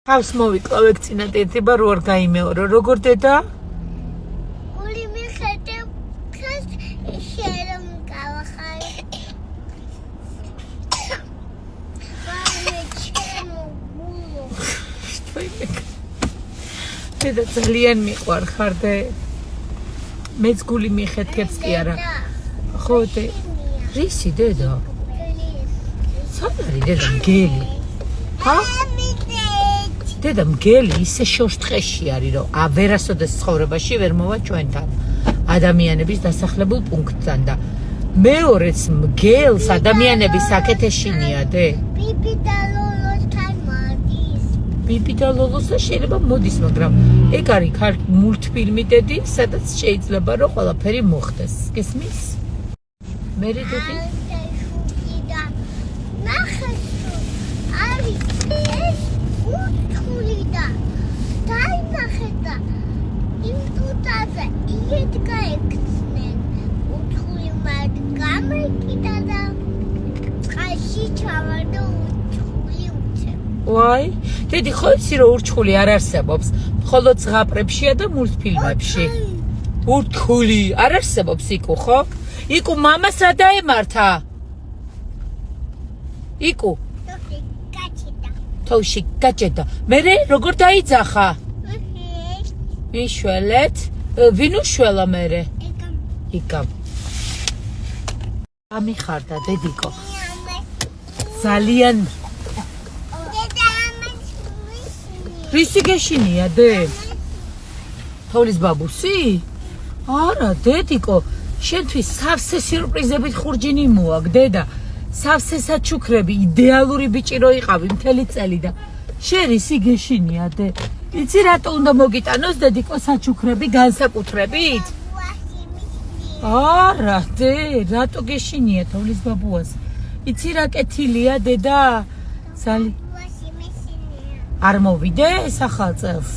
How's movie collectina teti bar or gaimeo rogor deda? Uli mi khate khas sheram kawakhay. Deda ძალიან მიყვარ ხარ და მეც გული მიხეთქებს კი არა. ხო დე რისი დედა? სად არის დედა მგელი? ჰა? დედა მგელი ისე შორს ტყეში არის რომ ვერასოდეს ცხოვრებაში ვერ მოვა ჩვენთან ადამიანების დასახლებულ პუნქტთან და მეორეც მგელს ადამიანების აქეთ ეშინია დე ბიბი და ლოლოსთან შეიძლება მოდის მაგრამ ეგ არის მულტფილმი დედი სადაც შეიძლება რომ ყველაფერი მოხდეს გესმის მე დედი Why? Dedi ხო იცი რომ ურჩხული არ არსებობს. მხოლოდ ზღაპრებშია და მულტფილმებში. ურჩხული არ არსებობს იქ ხო? იქ მამას რა დაემართა? იქ თოში გაჭედა. მე როგორ დაიძახა? მიშველეთ. ვინ უშველა მე? იქამ. ამიხარდა დედიკო. ძალიან რისი გეშინია დე? თოვლის ბაბუსი? არა დედიკო, შენთვის სავსე სიურპრიზებით ხურჯინი მოაქვს დედა. სავსე საჩუქრები, იდეალური ბიჭი რო იყავი მთელი წელი და შენ რისი გეშინია დე? იცი რატო უნდა მოგიტანოს დედიკო საჩუქრები განსაკუთრებით? არა დე, რატო გეშინია თოვლის ბაბუას? იცი რა კეთილია დედა? არ მოვიდე ახალ წელს?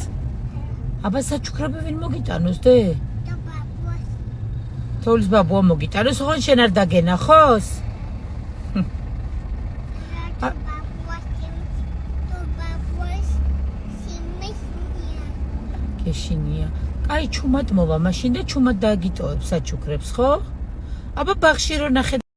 აბა საჩუქრები ვინ მოგიტანოს დე? თოვლის ბაბუა მოგიტანოს, ხო შენ არ დაგენახოს? გეშინია. კაი ჩუმად მოვა მაშინ და ჩუმად დაგიტოვებ საჩუქრებს, ხო? აბა ბაღში რო ნახე